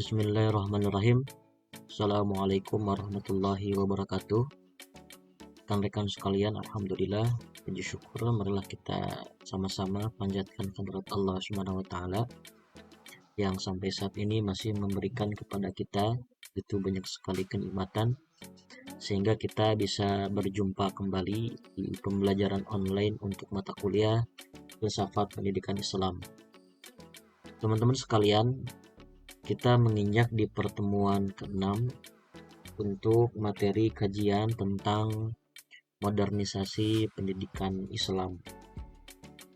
Bismillahirrahmanirrahim. Assalamualaikum warahmatullahi wabarakatuh. Rekan-rekan sekalian, alhamdulillah, puji syukur marilah kita sama-sama panjatkan kehadirat Allah Subhanahu wa taala yang sampai saat ini masih memberikan kepada kita itu banyak sekali kenikmatan sehingga kita bisa berjumpa kembali di pembelajaran online untuk mata kuliah Filsafat Pendidikan Islam. Teman-teman sekalian, kita menginjak di pertemuan ke-6 untuk materi kajian tentang modernisasi pendidikan Islam.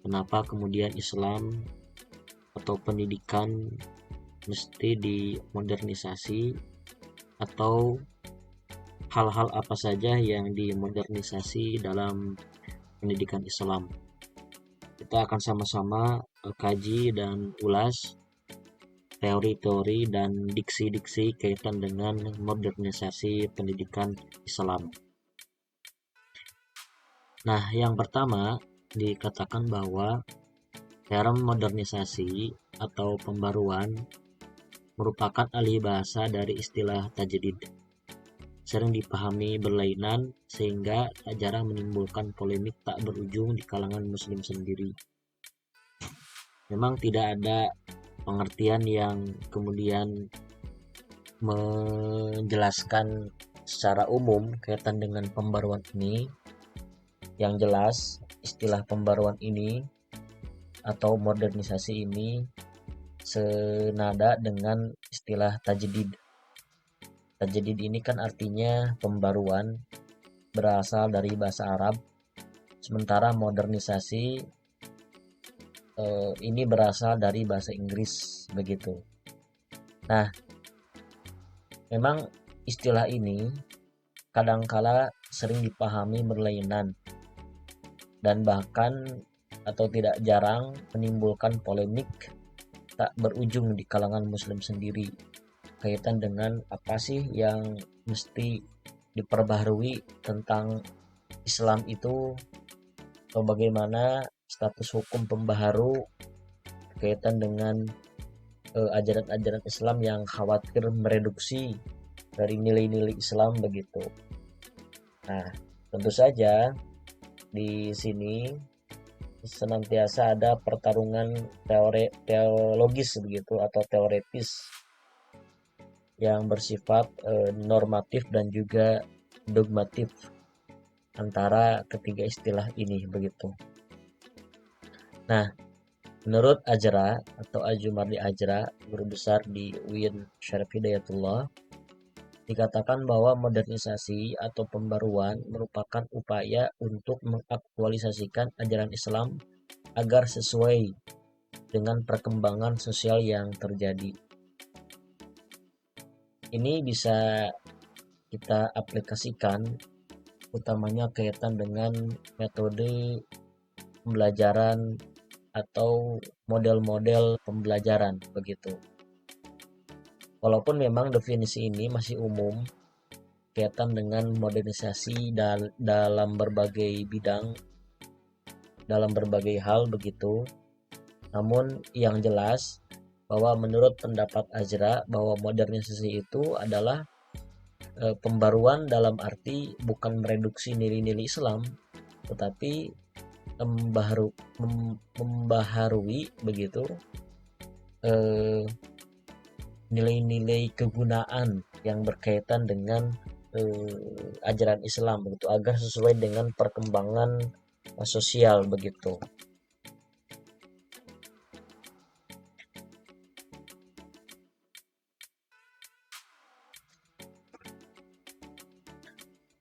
Kenapa kemudian Islam atau pendidikan mesti dimodernisasi, atau hal-hal apa saja yang dimodernisasi dalam pendidikan Islam. Kita akan sama-sama kaji dan ulas teori-teori dan diksi-diksi kaitan dengan modernisasi pendidikan Islam. Nah, yang pertama dikatakan bahwa term modernisasi atau pembaruan merupakan alih bahasa dari istilah tajdid. Sering dipahami berlainan sehingga tak jarang menimbulkan polemik tak berujung di kalangan muslim sendiri. Memang tidak ada pengertian yang kemudian menjelaskan secara umum kaitan dengan pembaruan ini. Yang jelas, istilah pembaruan ini atau modernisasi ini senada dengan istilah tajdid. Tajdid ini kan artinya pembaruan, berasal dari bahasa Arab, sementara modernisasi ini berasal dari bahasa Inggris begitu. Nah, memang istilah ini kadangkala sering dipahami berlainan dan bahkan atau tidak jarang menimbulkan polemik tak berujung di kalangan muslim sendiri kaitan dengan apa sih yang mesti diperbaharui tentang Islam itu, atau bagaimana status hukum pembaharu kaitan dengan ajaran-ajaran Islam yang khawatir mereduksi dari nilai-nilai Islam begitu. Nah, tentu saja di sini senantiasa ada pertarungan teologis begitu atau teoretis yang bersifat normatif dan juga dogmatif antara ketiga istilah ini begitu. Nah, menurut Ajra atau Ajumardi Ajra, guru besar di UIN Syarif Hidayatullah, dikatakan bahwa modernisasi atau pembaruan merupakan upaya untuk mengaktualisasikan ajaran Islam agar sesuai dengan perkembangan sosial yang terjadi. Ini bisa kita aplikasikan utamanya kaitan dengan metode pembelajaran atau model-model pembelajaran begitu. Walaupun memang definisi ini masih umum kaitan dengan modernisasi dalam berbagai bidang, dalam berbagai hal begitu. Namun yang jelas bahwa menurut pendapat Ajra bahwa modernisasi itu adalah pembaruan dalam arti bukan mereduksi nilai-nilai Islam, tetapi membaharui begitu nilai-nilai kegunaan yang berkaitan dengan ajaran Islam begitu agar sesuai dengan perkembangan sosial begitu.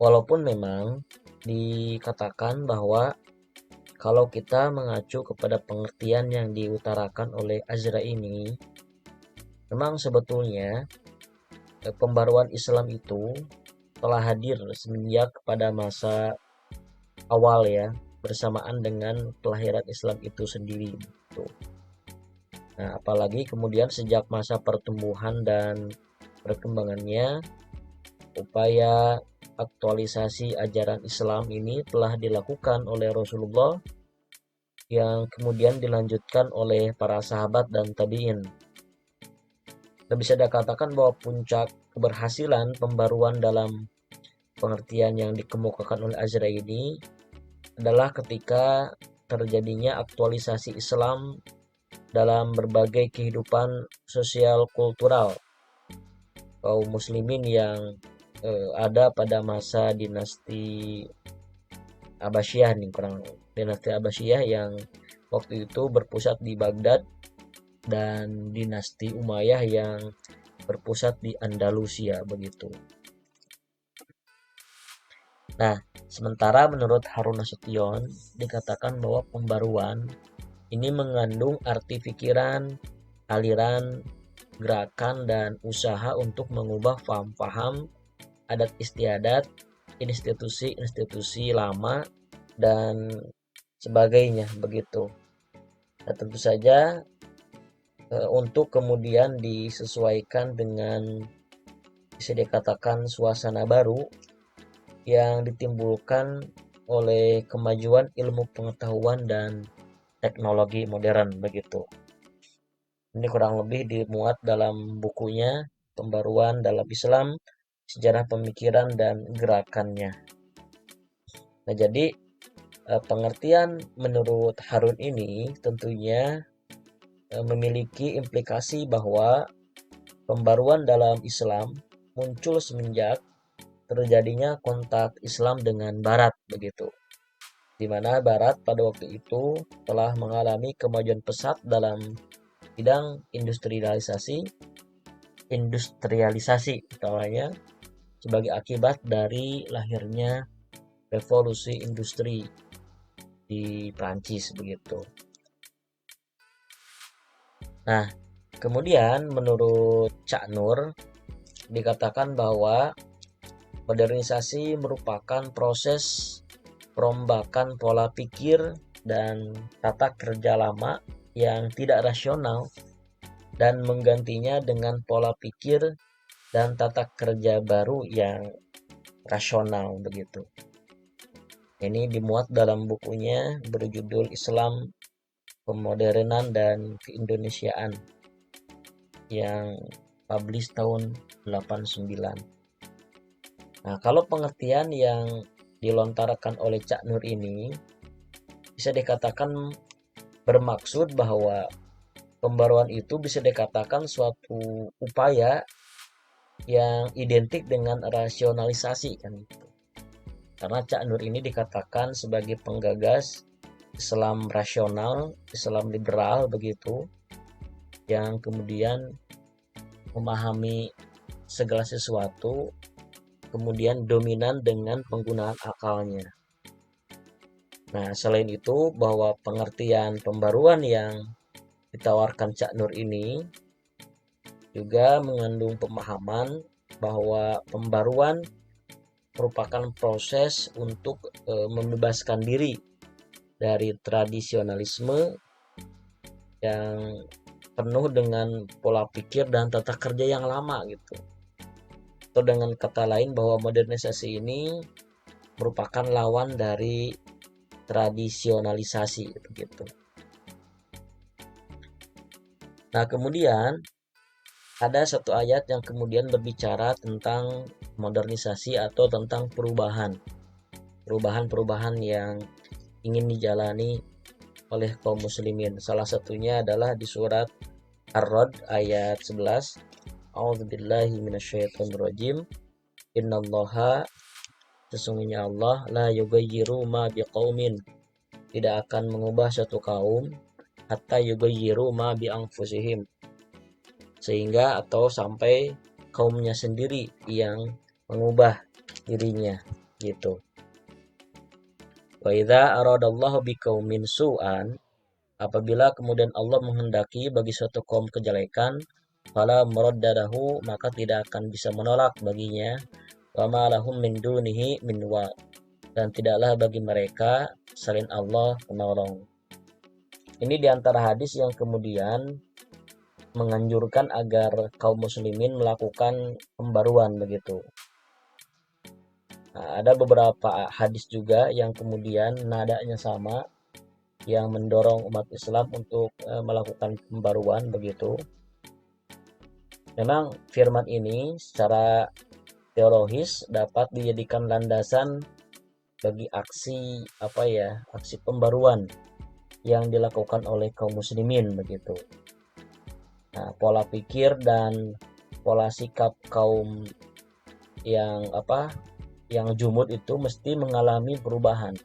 Walaupun memang dikatakan bahwa kalau kita mengacu kepada pengertian yang diutarakan oleh Azra ini, memang sebetulnya pembaruan Islam itu telah hadir semenjak pada masa awal ya, bersamaan dengan kelahiran Islam itu sendiri. Nah, apalagi kemudian sejak masa pertumbuhan dan perkembangannya, upaya aktualisasi ajaran Islam ini telah dilakukan oleh Rasulullah yang kemudian dilanjutkan oleh para sahabat dan tabi'in. Dan bisa dikatakan bahwa puncak keberhasilan pembaruan dalam pengertian yang dikemukakan oleh Azra ini adalah ketika terjadinya aktualisasi Islam dalam berbagai kehidupan sosial kultural kaum muslimin yang ada pada masa dinasti Abbasiyah nih, kurang dinasti Abbasiyah yang waktu itu berpusat di Baghdad dan dinasti Umayyah yang berpusat di Andalusia begitu. Nah, sementara menurut Harun Nasution dikatakan bahwa pembaruan ini mengandung arti pikiran, aliran, gerakan, dan usaha untuk mengubah paham-paham, adat istiadat, institusi-institusi lama, dan sebagainya begitu. Nah, tentu saja untuk kemudian disesuaikan dengan bisa dikatakan suasana baru yang ditimbulkan oleh kemajuan ilmu pengetahuan dan teknologi modern begitu. Ini kurang lebih dimuat dalam bukunya Pembaruan dalam Islam, Sejarah Pemikiran dan Gerakannya. Nah, jadi pengertian menurut Harun ini tentunya memiliki implikasi bahwa pembaruan dalam Islam muncul semenjak terjadinya kontak Islam dengan Barat begitu. Di mana Barat pada waktu itu telah mengalami kemajuan pesat dalam bidang industrialisasi utamanya sebagai akibat dari lahirnya revolusi industri di Prancis begitu. Nah, kemudian menurut Cak Nur dikatakan bahwa modernisasi merupakan proses perombakan pola pikir dan tata kerja lama yang tidak rasional dan menggantinya dengan pola pikir dan tata kerja baru yang rasional begitu. Ini dimuat dalam bukunya berjudul Islam, Pemodernan dan Keindonesiaan yang publish tahun 89. Nah, kalau pengertian yang dilontarkan oleh Cak Nur ini bisa dikatakan bermaksud bahwa pembaruan itu bisa dikatakan suatu upaya yang identik dengan rasionalisasi kan gitu. Karena Cak Nur ini dikatakan sebagai penggagas Islam rasional, Islam liberal begitu, yang kemudian memahami segala sesuatu kemudian dominan dengan penggunaan akalnya. Nah, selain itu bahwa pengertian pembaruan yang ditawarkan Cak Nur ini juga mengandung pemahaman bahwa pembaruan merupakan proses untuk membebaskan diri dari tradisionalisme yang penuh dengan pola pikir dan tata kerja yang lama gitu. Atau dengan kata lain bahwa modernisasi ini merupakan lawan dari tradisionalisasi begitu. Nah, kemudian ada satu ayat yang kemudian berbicara tentang modernisasi atau tentang perubahan yang ingin dijalani oleh kaum muslimin. Salah satunya adalah di surat Ar-Rad ayat 11. A'udzubillahi minasyaitonirrajim. Innallaha, sesungguhnya Allah, la yughayyiru ma biqaumin, tidak akan mengubah satu kaum hatta yughayyiru ma bi anfusihim, sehingga atau sampai kaumnya sendiri yang mengubah dirinya gitu. Wa idza aradallahu biqaumin su'an, apabila kemudian Allah menghendaki bagi suatu kaum kejelekan, fala muraddadahu, maka tidak akan bisa menolak baginya, wa ma lahum min dunihi min wa, dan tidaklah bagi mereka selain Allah penolong. Ini diantara hadis yang kemudian menganjurkan agar kaum muslimin melakukan pembaruan begitu. Nah, ada beberapa hadis juga yang kemudian nadanya sama, yang mendorong umat Islam untuk melakukan pembaruan begitu. Memang firman ini secara teologis dapat dijadikan landasan bagi aksi pembaruan yang dilakukan oleh kaum muslimin begitu. Nah, pola pikir dan pola sikap kaum yang jumud itu mesti mengalami perubahan.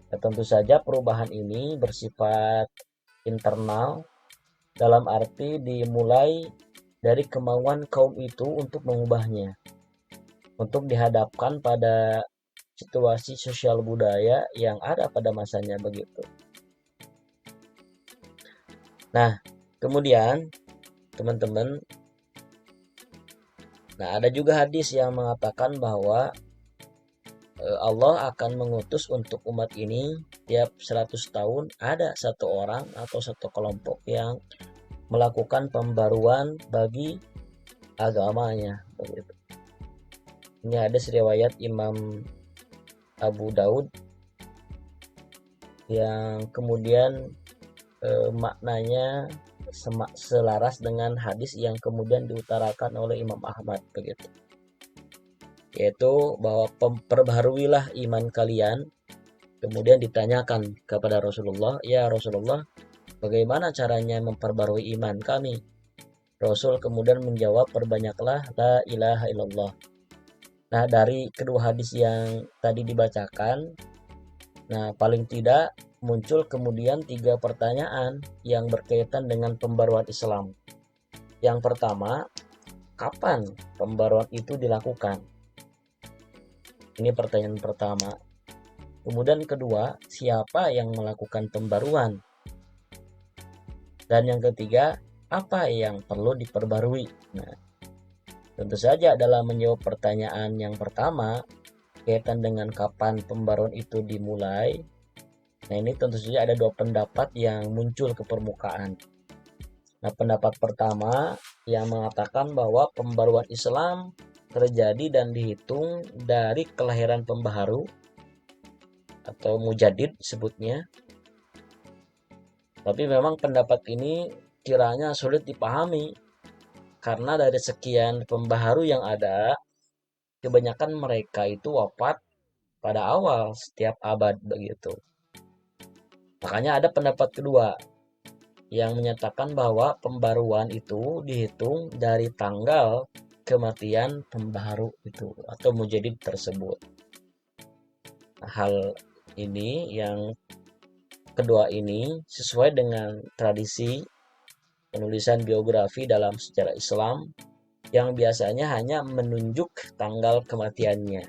Nah, tentu saja perubahan ini bersifat internal dalam arti dimulai dari kemauan kaum itu untuk mengubahnya, untuk dihadapkan pada situasi sosial budaya yang ada pada masanya begitu. Nah, kemudian teman-teman, ada juga hadis yang mengatakan bahwa Allah akan mengutus untuk umat ini tiap 100 tahun ada satu orang atau satu kelompok yang melakukan pembaruan bagi agamanya begitu. Ini hadis riwayat Imam Abu Daud yang kemudian maknanya selaras dengan hadis yang kemudian diutarakan oleh Imam Ahmad begitu, yaitu bahwa perbaharuilah iman kalian. Kemudian ditanyakan kepada Rasulullah, ya Rasulullah, bagaimana caranya memperbarui iman kami? Rasul kemudian menjawab, perbanyaklah la ilaha illallah. Nah, dari kedua hadis yang tadi dibacakan, paling tidak muncul kemudian 3 pertanyaan yang berkaitan dengan pembaruan Islam. Yang pertama, kapan pembaruan itu dilakukan? Ini pertanyaan pertama. Kemudian kedua, siapa yang melakukan pembaruan? Dan yang ketiga, apa yang perlu diperbarui? Nah, tentu saja dalam menjawab pertanyaan yang pertama, kaitan dengan kapan pembaruan itu dimulai, ini tentu saja ada 2 pendapat yang muncul ke permukaan. Nah, pendapat pertama yang mengatakan bahwa pembaruan Islam terjadi dan dihitung dari kelahiran pembaharu atau mujadid sebutnya. Tapi memang pendapat ini kiranya sulit dipahami karena dari sekian pembaharu yang ada, kebanyakan mereka itu wafat pada awal setiap abad begitu. Makanya ada pendapat kedua yang menyatakan bahwa pembaruan itu dihitung dari tanggal kematian pembaharu itu atau mujadid tersebut. Hal ini yang kedua ini sesuai dengan tradisi penulisan biografi dalam sejarah Islam yang biasanya hanya menunjuk tanggal kematiannya.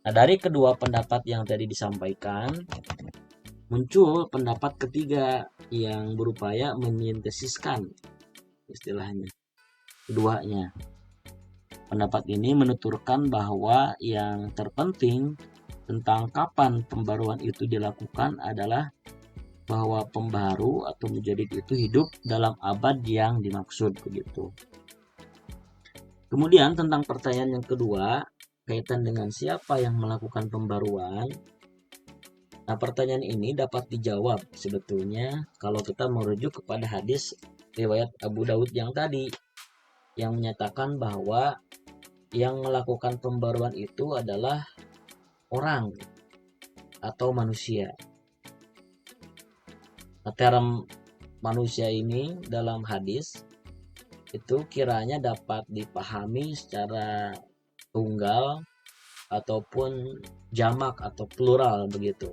Nah, dari kedua pendapat yang tadi disampaikan, muncul pendapat ketiga yang berupaya menyintesiskan istilahnya keduanya. Pendapat ini menuturkan bahwa yang terpenting tentang kapan pembaruan itu dilakukan adalah bahwa pembaharu atau mujadid itu hidup dalam abad yang dimaksud begitu. Kemudian tentang pertanyaan yang kedua kaitan dengan siapa yang melakukan pembaruan. Nah, pertanyaan ini dapat dijawab sebetulnya kalau kita merujuk kepada hadis riwayat Abu Daud yang tadi yang menyatakan bahwa yang melakukan pembaruan itu adalah orang atau manusia. Term manusia ini dalam hadis itu kiranya dapat dipahami secara tunggal ataupun jamak atau plural begitu.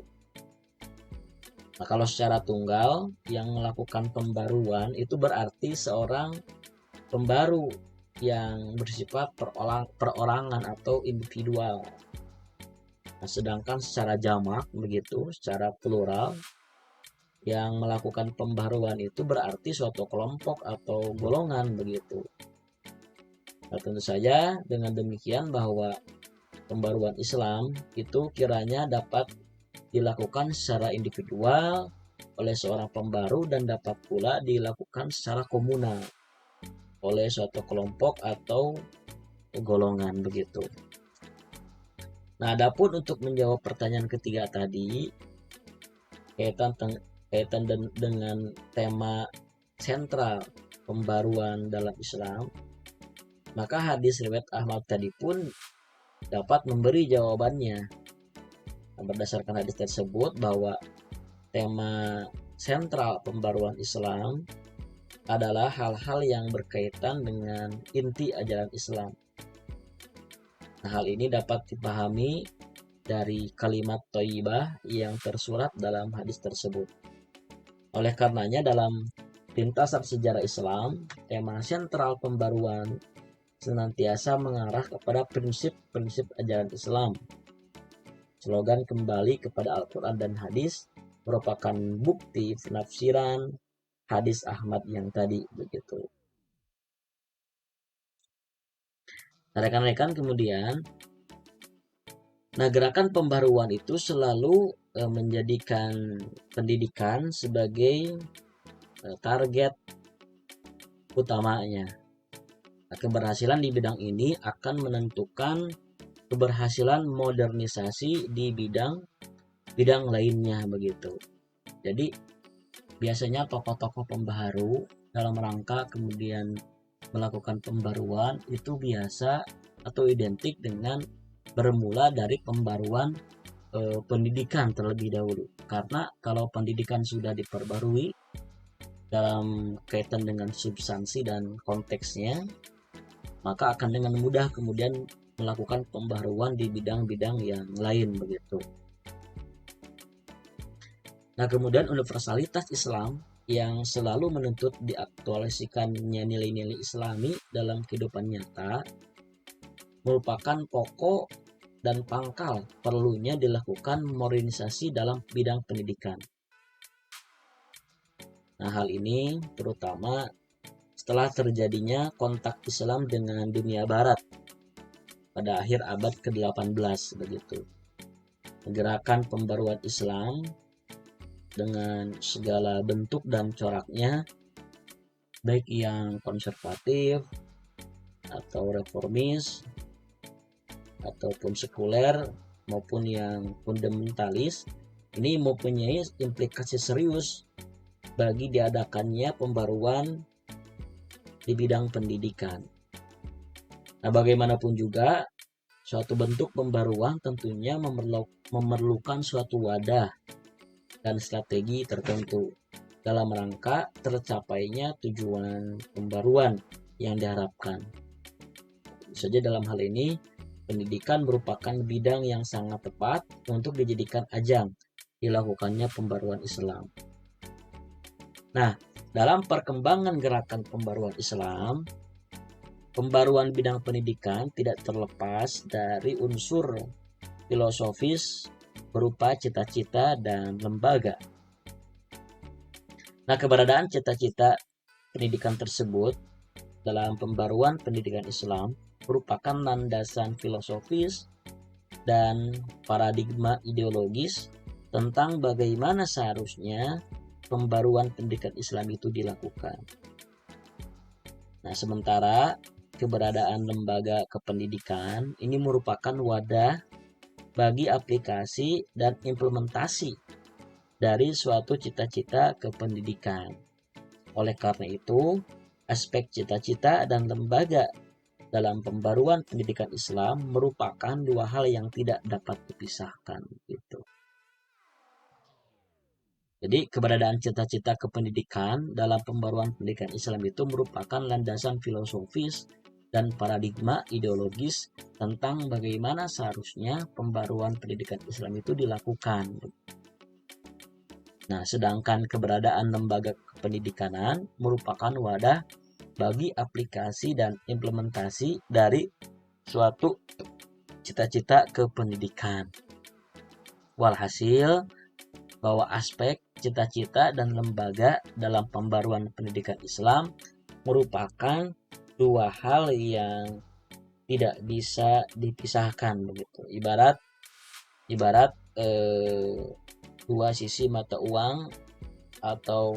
Nah, kalau secara tunggal yang melakukan pembaruan itu berarti seorang pembaru yang bersifat perorangan atau individual. Nah, sedangkan secara jamak begitu, secara plural yang melakukan pembaruan itu berarti suatu kelompok atau golongan begitu. Nah, tentu saja dengan demikian bahwa pembaruan Islam itu kiranya dapat dilakukan secara individual oleh seorang pembaru dan dapat pula dilakukan secara komunal oleh suatu kelompok atau golongan begitu. Nah, adapun untuk menjawab pertanyaan ketiga tadi kaitan dengan tema sentral pembaruan dalam Islam, maka hadis riwayat Ahmad tadi pun dapat memberi jawabannya. Berdasarkan hadis tersebut bahwa tema sentral pembaruan Islam adalah hal-hal yang berkaitan dengan inti ajaran Islam. Nah, hal ini dapat dipahami dari kalimat thayyibah yang tersurat dalam hadis tersebut. Oleh karenanya dalam lintasan sejarah Islam, tema sentral pembaruan senantiasa mengarah kepada prinsip-prinsip ajaran Islam. Slogan kembali kepada Al-Quran dan hadis merupakan bukti penafsiran hadis Ahmad yang tadi begitu. Nah, rekan-rekan, kemudian gerakan pembaruan itu selalu menjadikan pendidikan sebagai target utamanya. Keberhasilan di bidang ini akan menentukan keberhasilan modernisasi di bidang lainnya begitu. Jadi biasanya tokoh-tokoh pembaharu dalam rangka kemudian melakukan pembaruan itu biasa atau identik dengan bermula dari pembaruan pendidikan terlebih dahulu. Karena kalau pendidikan sudah diperbarui dalam kaitan dengan substansi dan konteksnya, maka akan dengan mudah kemudian melakukan pembaharuan di bidang-bidang yang lain begitu. Nah, kemudian universalitas Islam yang selalu menuntut diaktualisasikannya nilai-nilai Islami dalam kehidupan nyata merupakan pokok dan pangkal perlunya dilakukan modernisasi dalam bidang pendidikan. Nah, hal ini terutama setelah terjadinya kontak Islam dengan dunia barat pada akhir abad ke-18 begitu. Gerakan pembaruan Islam dengan segala bentuk dan coraknya, baik yang konservatif atau reformis ataupun sekuler maupun yang fundamentalis, ini mempunyai implikasi serius bagi diadakannya pembaruan di bidang pendidikan. Nah, bagaimanapun juga suatu bentuk pembaruan tentunya memerlukan suatu wadah dan strategi tertentu dalam rangka tercapainya tujuan pembaruan yang diharapkan. Saja dalam hal ini, pendidikan merupakan bidang yang sangat tepat untuk dijadikan ajang dilakukannya pembaruan Islam. Nah, dalam perkembangan gerakan pembaruan Islam, pembaruan bidang pendidikan tidak terlepas dari unsur filosofis berupa cita-cita dan lembaga. Nah, keberadaan cita-cita pendidikan tersebut dalam pembaruan pendidikan Islam merupakan landasan filosofis dan paradigma ideologis tentang bagaimana seharusnya pembaruan pendidikan Islam itu dilakukan. Nah, sementara keberadaan lembaga kependidikan ini merupakan wadah bagi aplikasi dan implementasi dari suatu cita-cita kependidikan. Oleh karena itu, aspek cita-cita dan lembaga dalam pembaruan pendidikan Islam merupakan dua hal yang tidak dapat dipisahkan gitu. Jadi keberadaan cita-cita kependidikan dalam pembaruan pendidikan Islam itu merupakan landasan filosofis dan paradigma ideologis tentang bagaimana seharusnya pembaruan pendidikan Islam itu dilakukan. Nah, sedangkan keberadaan lembaga kependidikanan merupakan wadah bagi aplikasi dan implementasi dari suatu cita-cita kependidikan. Walhasil, bahwa aspek cita-cita dan lembaga dalam pembaruan pendidikan Islam merupakan dua hal yang tidak bisa dipisahkan begitu. Ibarat dua sisi mata uang atau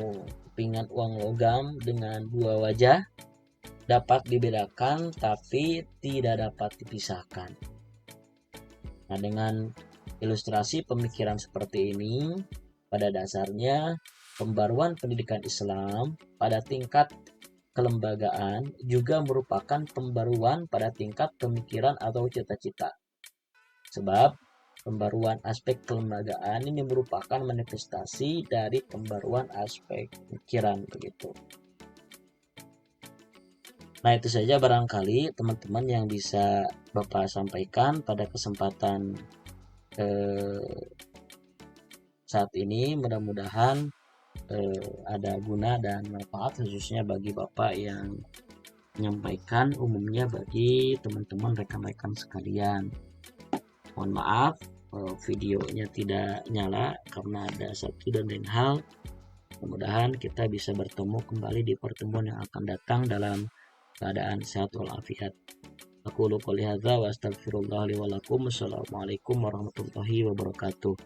kepingan uang logam dengan dua wajah dapat dibedakan tapi tidak dapat dipisahkan. Nah, dengan ilustrasi pemikiran seperti ini, pada dasarnya pembaruan pendidikan Islam pada tingkat kelembagaan juga merupakan pembaruan pada tingkat pemikiran atau cita-cita. Sebab pembaruan aspek kelembagaan ini merupakan manifestasi dari pembaruan aspek pikiran begitu. Nah, itu saja barangkali teman-teman yang bisa Bapak sampaikan pada kesempatan saat ini. Mudah-mudahan ada guna dan manfaat khususnya bagi Bapak yang menyampaikan, umumnya bagi teman-teman rekan-rekan sekalian. Mohon maaf videonya tidak nyala karena ada satu dan lain hal. Mudah-mudahan kita bisa bertemu kembali di pertemuan yang akan datang dalam keadaan sehat walafiat. Aku qouli hadza wa astaghfirullah li wa lakum. Wassalamualaikum warahmatullahi wabarakatuh.